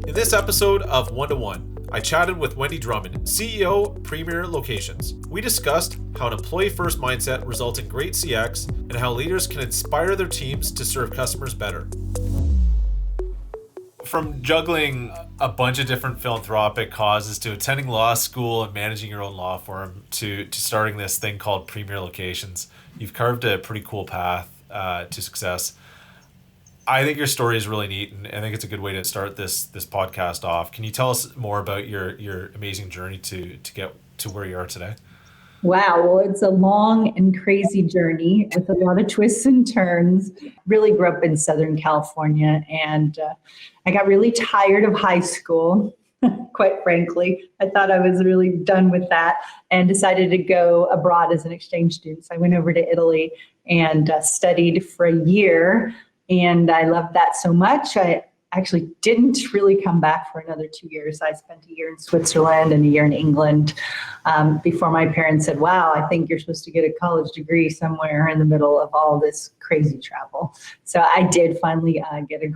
In this episode of One to One, I chatted with Wendy Drummond, CEO, Premier Locations. We discussed how an employee-first mindset results in great CX and how leaders can inspire their teams to serve customers better. From juggling a bunch of different philanthropic causes to attending law school and managing your own law firm to starting this thing called Premier Locations, you've carved a pretty cool path to success. I think your story is really neat, and I think it's a good way to start this podcast off. Can you tell us more about your amazing journey to get to where you are today? Wow, well, it's a long and crazy journey with a lot of twists and turns. Really grew up in Southern California, and I got really tired of high school, quite frankly. I thought I was really done with that and decided to go abroad as an exchange student. So I went over to Italy and studied for a year. And I loved that so much. I actually didn't really come back for another 2 years. I spent a year in Switzerland and a year in England before my parents said, wow, I think you're supposed to get a college degree somewhere in the middle of all this crazy travel. So I did finally get a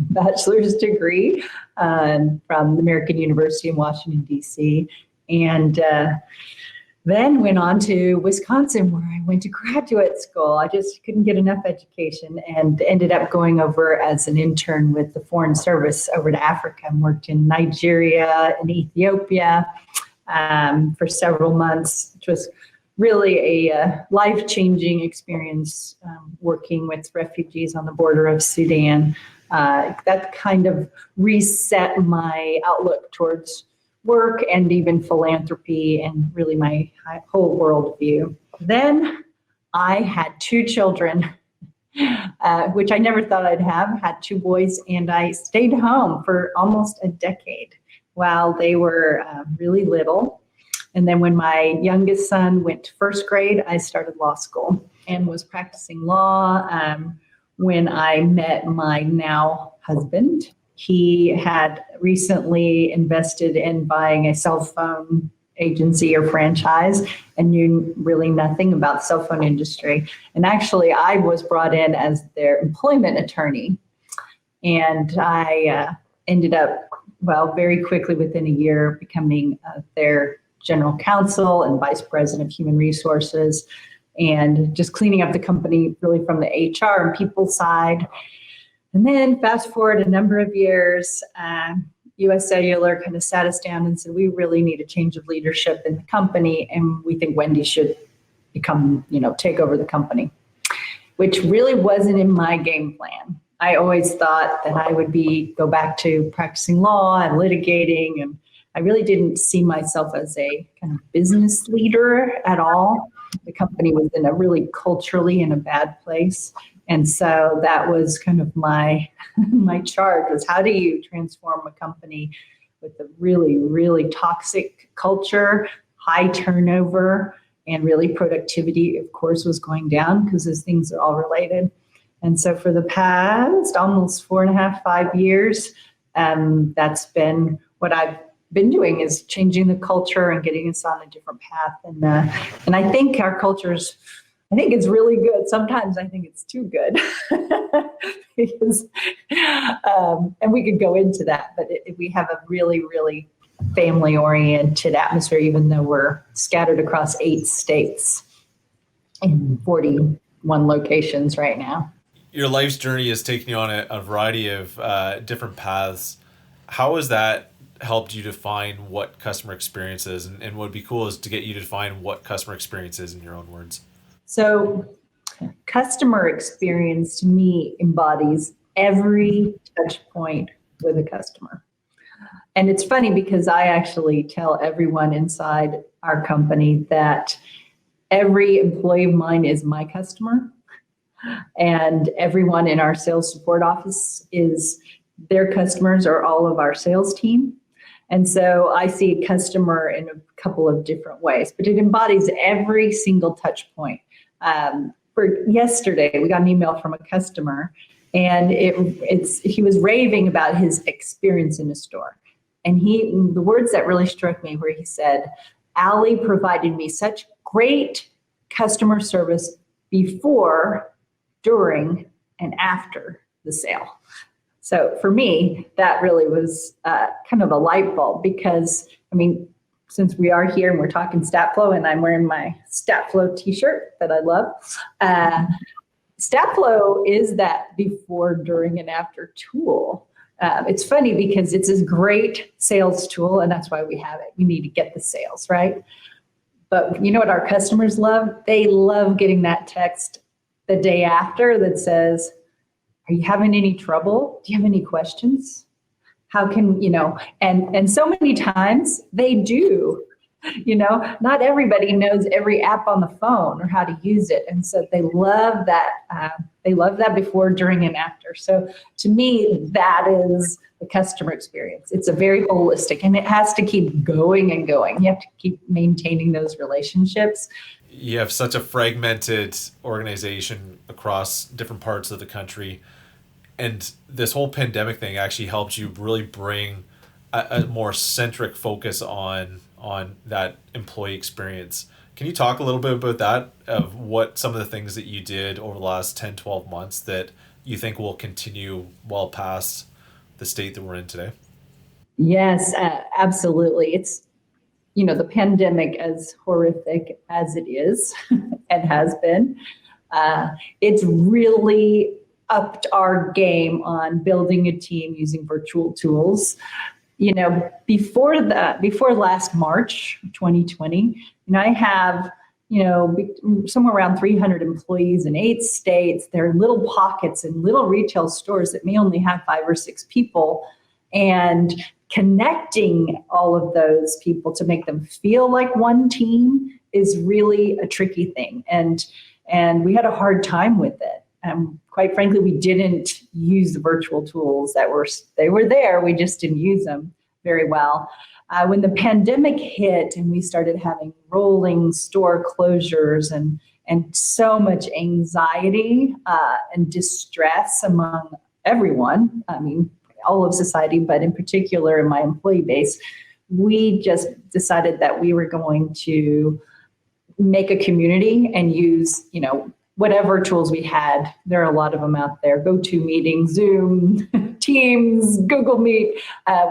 bachelor's degree from the American University in Washington, D.C. And then went on to Wisconsin, where I went to graduate school. I just couldn't get enough education and ended up going over as an intern with the Foreign Service over to Africa and worked in Nigeria and Ethiopia for several months, which was really a life-changing experience working with refugees on the border of Sudan. That kind of reset my outlook towards work and even philanthropy and really my whole worldview. Then I had 2 children, which I never thought I'd have, had 2 boys, and I stayed home for almost a decade while they were really little. And then when my youngest son went to first grade, I started law school and was practicing law when I met my now husband. He had recently invested in buying a cell phone agency or franchise and knew really nothing about the cell phone industry. And actually, I was brought in as their employment attorney. And I ended up, very quickly within a year, becoming their general counsel and vice president of human resources and just cleaning up the company really from the HR and people side. And then fast forward a number of years, US Cellular kind of sat us down and said, we really need a change of leadership in the company. And we think Wendy should take over the company, which really wasn't in my game plan. I always thought that I would go back to practicing law and litigating. And I really didn't see myself as a kind of business leader at all. The company was in a really culturally in a bad place. And so that was kind of my charge was how do you transform a company with a really, really toxic culture, high turnover, and really productivity, of course, was going down because those things are all related. And so for the past almost 4.5, 5 years, that's been what I've been doing is changing the culture and getting us on a different path. And I think our culture's I think it's really good. Sometimes I think it's too good because, and we could go into that, but we have a really, really family-oriented atmosphere, even though we're scattered across 8 states in 41 locations right now. Your life's journey has taken you on a variety of different paths. How has that helped you define what customer experience is? And what would be cool is to get you to define what customer experience is in your own words. So customer experience to me embodies every touch point with a customer. And it's funny because I actually tell everyone inside our company that every employee of mine is my customer. And everyone in our sales support office is their customers or all of our sales team. And so I see a customer in a couple of different ways, but it embodies every single touch point. For yesterday, we got an email from a customer, and he was raving about his experience in the store. And the words that really struck me where he said, Allie provided me such great customer service before, during, and after the sale. So for me, that really was kind of a light bulb because, I mean, since we are here and we're talking Statflo and I'm wearing my Statflo t-shirt that I love, Statflo is that before, during, and after tool. It's funny because it's a great sales tool and that's why we have it. We need to get the sales, right? But you know what our customers love? They love getting that text the day after that says, are you having any trouble? Do you have any questions? How can, and so many times they do, not everybody knows every app on the phone or how to use it. And so they love that. They love that before, during, and after. So to me, that is the customer experience. It's a very holistic and it has to keep going and going. You have to keep maintaining those relationships. You have such a fragmented organization across different parts of the country. And this whole pandemic thing actually helped you really bring a more centric focus on that employee experience. Can you talk a little bit about that, of what some of the things that you did over the last 10, 12 months that you think will continue well past the state that we're in today? Yes, absolutely. It's, the pandemic, as horrific as it is and has been, it's really upped our game on building a team using virtual tools. Before last March 2020, I have, somewhere around 300 employees in 8 states. There are little pockets and little retail stores that may only have 5 or 6 people, and connecting all of those people to make them feel like one team is really a tricky thing. And we had a hard time with it. Quite frankly, we didn't use the virtual tools they were there. We just didn't use them very well. When the pandemic hit and we started having rolling store closures and so much anxiety and distress among everyone, I mean, all of society, but in particular in my employee base, we just decided that we were going to make a community and use, whatever tools we had. There are a lot of them out there. GoToMeeting, Zoom, Teams, Google Meet.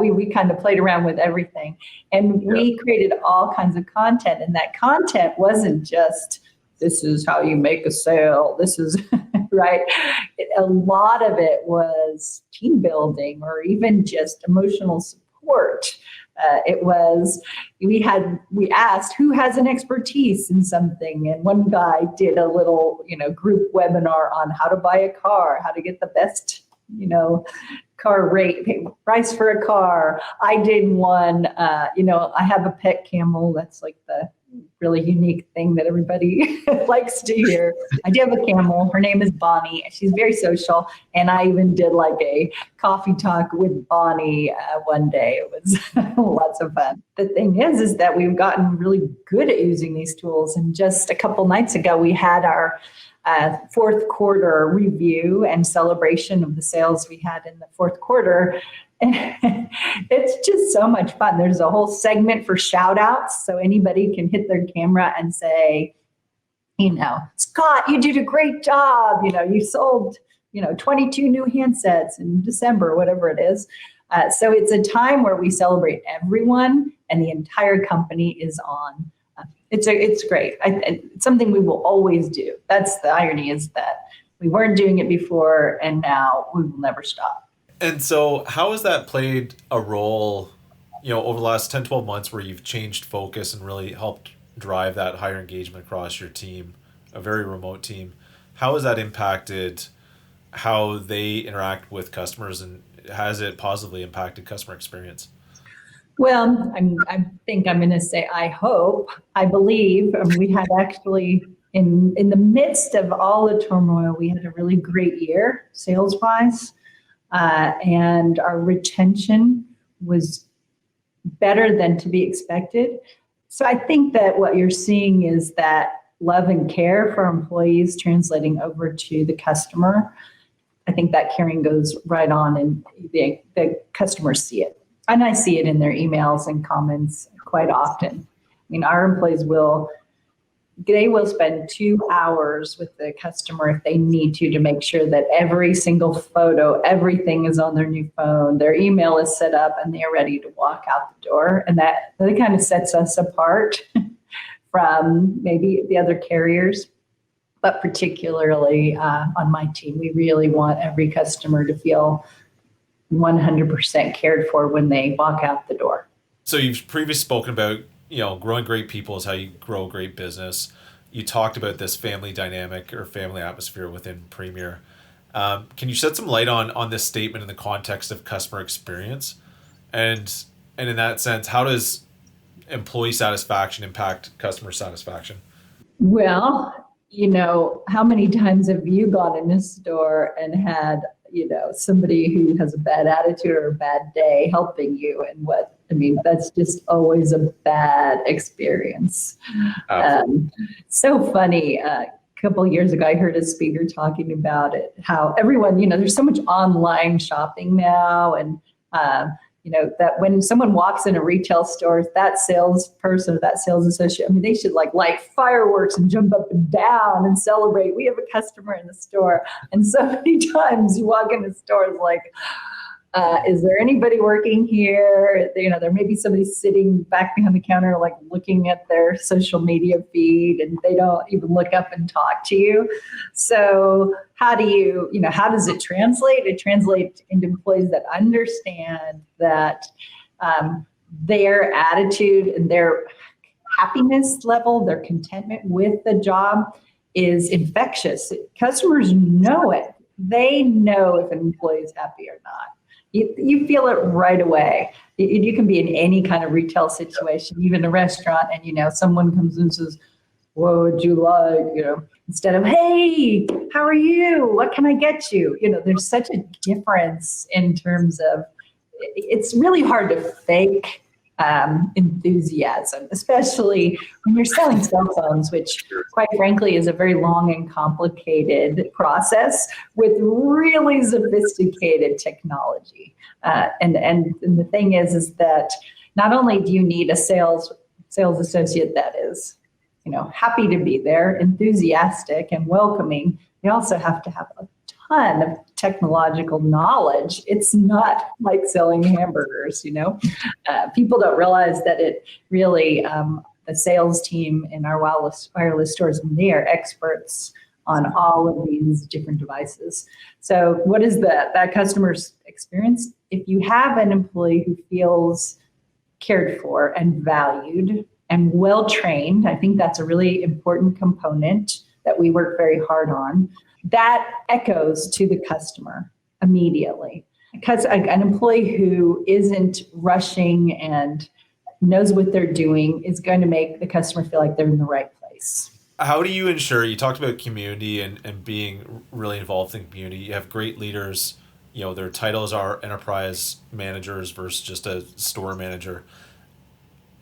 We kind of played around with everything. And we created all kinds of content. And that content wasn't just, this is how you make a sale. This is, right? A lot of it was team building or even just emotional support. We asked who has an expertise in something, and one guy did a little, group webinar on how to buy a car, how to get the best, car rate, price for a car. I did one, I have a pet camel. That's like the really unique thing that everybody likes to hear. I do have a camel. Her name is Bonnie. She's very social. And I even did like a coffee talk with Bonnie one day. It was lots of fun. The thing is that we've gotten really good at using these tools. And just a couple nights ago, we had our fourth quarter review and celebration of the sales we had in the fourth quarter. It's just so much fun. There's a whole segment for shout outs. So anybody can hit their camera and say, Scott, you did a great job. You sold, 22 new handsets in December, whatever it is. So it's a time where we celebrate everyone and the entire company is on. It's great. It's something we will always do. That's the irony, is that we weren't doing it before and now we will never stop. And so how has that played a role, over the last 10, 12 months where you've changed focus and really helped drive that higher engagement across your team, a very remote team? How has that impacted how they interact with customers, and has it positively impacted customer experience? Well, I think I'm going to say, I hope, I believe. We had actually, in the midst of all the turmoil, we had a really great year sales-wise. And our retention was better than to be expected. So I think that what you're seeing is that love and care for employees translating over to the customer. I think that caring goes right on, and the customers see it. And I see it in their emails and comments quite often. I mean, our employees will they will spend 2 hours with the customer if they need to make sure that every single photo, everything is on their new phone, their email is set up, and they're ready to walk out the door. And that kind of sets us apart from maybe the other carriers. But particularly on my team, we really want every customer to feel 100% cared for when they walk out the door. So you've previously spoken about, growing great people is how you grow a great business. You talked about this family dynamic or family atmosphere within Premier. Can you shed some light on this statement in the context of customer experience? And in that sense, how does employee satisfaction impact customer satisfaction? Well, how many times have you gone in a store and had, somebody who has a bad attitude or a bad day helping you? And that's just always a bad experience. So funny. A couple of years ago, I heard a speaker talking about it, how everyone, there's so much online shopping now. And, that when someone walks in a retail store, that salesperson or that sales associate, they should light fireworks and jump up and down and celebrate. We have a customer in the store. And so many times you walk in the store, it's like, is there anybody working here? There may be somebody sitting back behind the counter, looking at their social media feed, and they don't even look up and talk to you. So how does it translate? It translates into employees that understand that their attitude and their happiness level, their contentment with the job is infectious. Customers know it. They know if an employee is happy or not. You feel it right away. You can be in any kind of retail situation, even a restaurant, and someone comes in and says, "What would you like?" Instead of, "Hey, how are you? What can I get you?" There's such a difference in terms of, it's really hard to fake enthusiasm, especially when you're selling cell phones, which quite frankly is a very long and complicated process with really sophisticated technology. And the thing is that not only do you need a sales associate that is, happy to be there, enthusiastic and welcoming, you also have to have a ton of technological knowledge. It's not like selling hamburgers, people don't realize that it really, the sales team in our wireless stores, they are experts on all of these different devices. So what is that customer's experience? If you have an employee who feels cared for and valued and well-trained, I think that's a really important component that we work very hard on. That echoes to the customer immediately. Because an employee who isn't rushing and knows what they're doing is going to make the customer feel like they're in the right place. How do you ensure, you talked about community and being really involved in community. You have great leaders, their titles are enterprise managers versus just a store manager.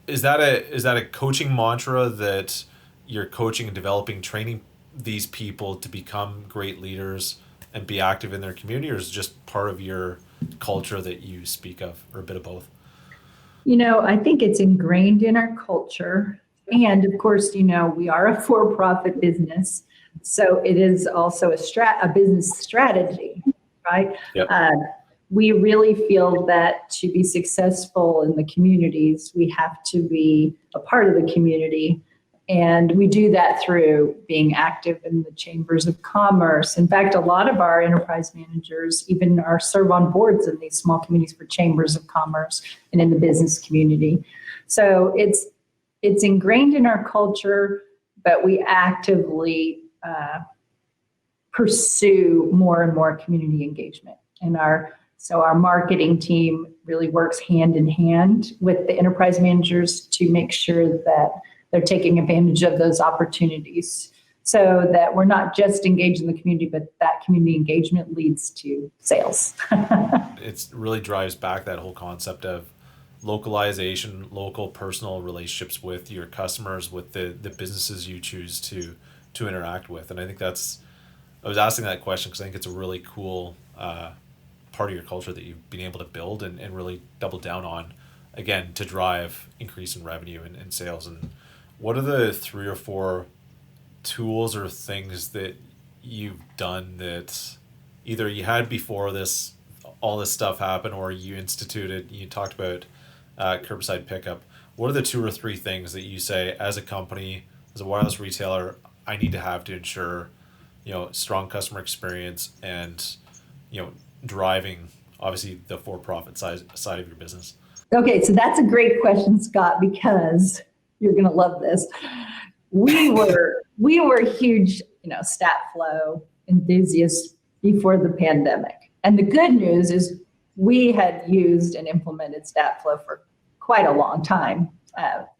Is that a coaching mantra that you're coaching and developing, training these people to become great leaders and be active in their community, or is it just part of your culture that you speak of, or a bit of both? I think it's ingrained in our culture. And of course, we are a for-profit business. So it is also a business strategy, right? Yep. We really feel that to be successful in the communities, we have to be a part of the community. And we do that through being active in the chambers of commerce. In fact, a lot of our enterprise managers even serve on boards in these small communities for chambers of commerce and in the business community. So it's ingrained in our culture, but we actively pursue more and more community engagement. And our marketing team really works hand in hand with the enterprise managers to make sure that they're taking advantage of those opportunities so that we're not just engaged in the community, but that community engagement leads to sales. It really drives back that whole concept of localization, local personal relationships with your customers, with the businesses you choose to interact with. And I think I was asking that question because I think it's a really cool part of your culture that you've been able to build and really double down on, again, to drive increase in revenue and sales. And what are the 3 or 4 tools or things that you've done that either you had before this, all this stuff happened, or you instituted? You talked about curbside pickup. What are the two or three things that you say as a company, as a wireless retailer, I need to have to ensure, strong customer experience and, driving obviously the for-profit side of your business? Okay, so that's a great question, Scott, because you're going to love this. We were huge, Statflo enthusiasts before the pandemic. And the good news is we had used and implemented Statflo for quite a long time.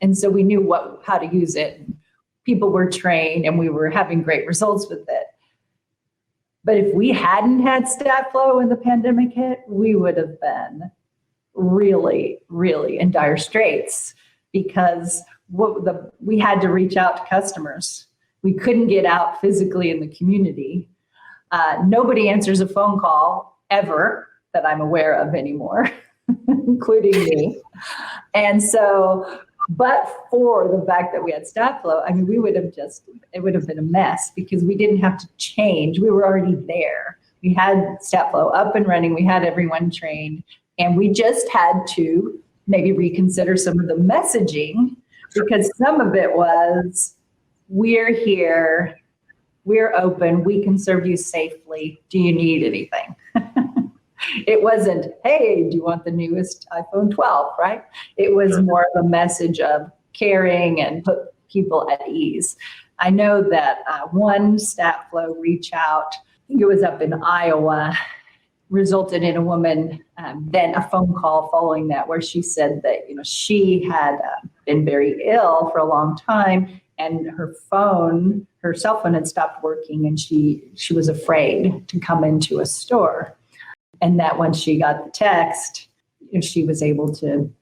And so we knew how to use it. People were trained and we were having great results with it. But if we hadn't had Statflo when the pandemic hit, we would have been really, really in dire straits, because we had to reach out to customers. We couldn't get out physically in the community. Nobody answers a phone call ever that I'm aware of anymore, including me. And so, but for the fact that we had Statflo, I mean, it would have been a mess, because we didn't have to change. We were already there. We had Statflo up and running. We had everyone trained, and we just had to maybe reconsider some of the messaging, because some of it was, we're here, we're open, we can serve you safely. Do you need anything? It wasn't, hey, do you want the newest iPhone 12, right? It was more of a message of caring and put people at ease. I know that one Statflo reach out, I think it was up in Iowa, resulted in a woman, then a phone call following that, where she said that, she had been very ill for a long time, and her cell phone had stopped working, and she was afraid to come into a store. And that once she got the text, she was able to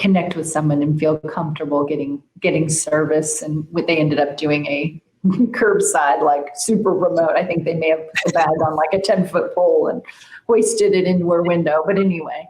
connect with someone and feel comfortable getting service. And they ended up doing a curbside, like super remote. I think they may have put the bag on like a 10-foot pole and hoisted it into her window. But anyway,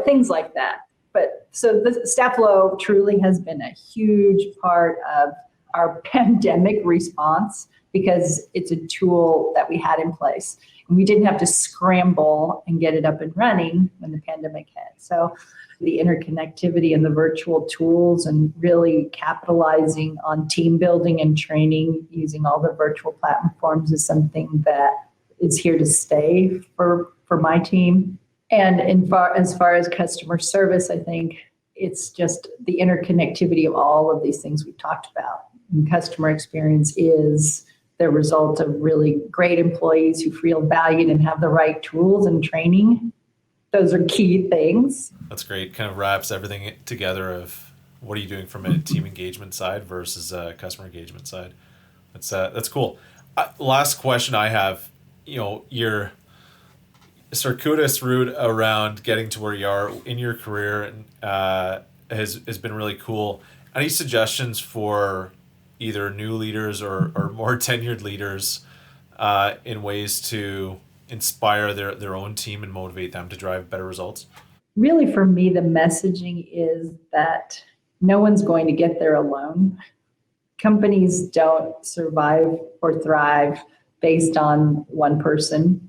things like that. But so the Statflo truly has been a huge part of our pandemic response, because it's a tool that we had in place. And we didn't have to scramble and get it up and running when the pandemic hit. So the interconnectivity and the virtual tools, and really capitalizing on team building and training using all the virtual platforms, is something that is here to stay for my team. And as far as customer service, I think it's just the interconnectivity of all of these things we've talked about. And customer experience is the result of really great employees who feel valued and have the right tools and training. Those are key things. That's great. Kind of wraps everything together of what are you doing from a team engagement side versus a customer engagement side. That's cool. Last question I have, your circuitous route around getting to where you are in your career has been really cool. Any suggestions for either new leaders or more tenured leaders in ways to inspire their own team and motivate them to drive better results? Really, for me, the messaging is that no one's going to get there alone. Companies don't survive or thrive based on one person,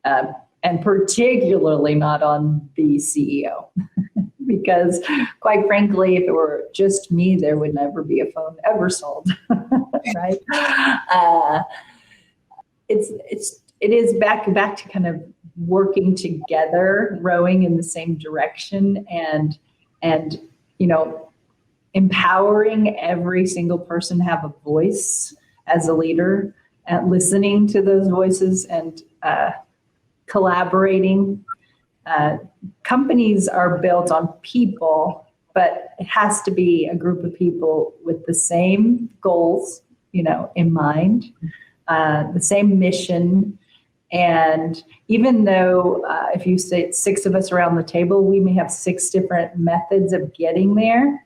and particularly not on the CEO. Because quite frankly, if it were just me, there would never be a phone ever sold, right? It is back to kind of working together, rowing in the same direction, and empowering every single person to have a voice as a leader, and listening to those voices, and collaborating. Companies are built on people, but it has to be a group of people with the same goals, in mind, the same mission. And even though if you say it's 6 of us around the table, we may have 6 different methods of getting there.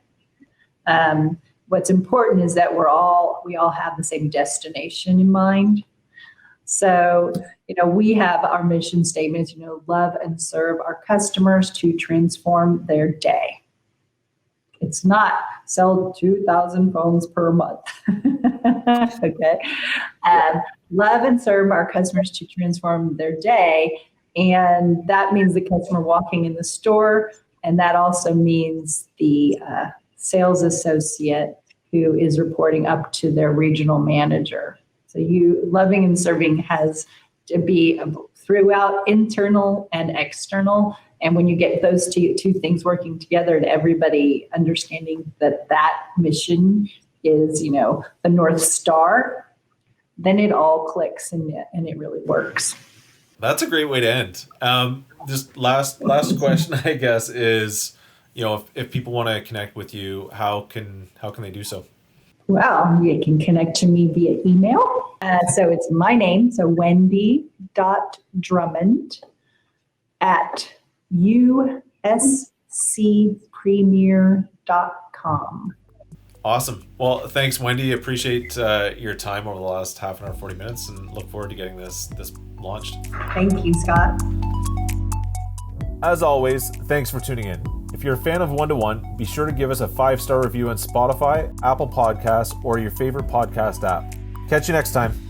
What's important is that we all have the same destination in mind. So, we have our mission statements, love and serve our customers to transform their day. It's not sell 2,000 phones per month. Okay. Love and serve our customers to transform their day. And that means the customer walking in the store. And that also means the sales associate who is reporting up to their regional manager. So loving and serving has to be throughout internal and external. And when you get those two things working together and everybody understanding that mission is, the North Star, then it all clicks and it really works. That's a great way to end. Just last question, I guess, is, if people want to connect with you, how can they do so? Well, you can connect to me via email. So it's my name, so wendy.drummond@uscpremier.com. Awesome. Well, thanks, Wendy. Appreciate your time over the last half an hour, 40 minutes, and look forward to getting this launched. Thank you, Scott. As always, thanks for tuning in. If you're a fan of One-to-One, be sure to give us a 5-star review on Spotify, Apple Podcasts, or your favorite podcast app. Catch you next time.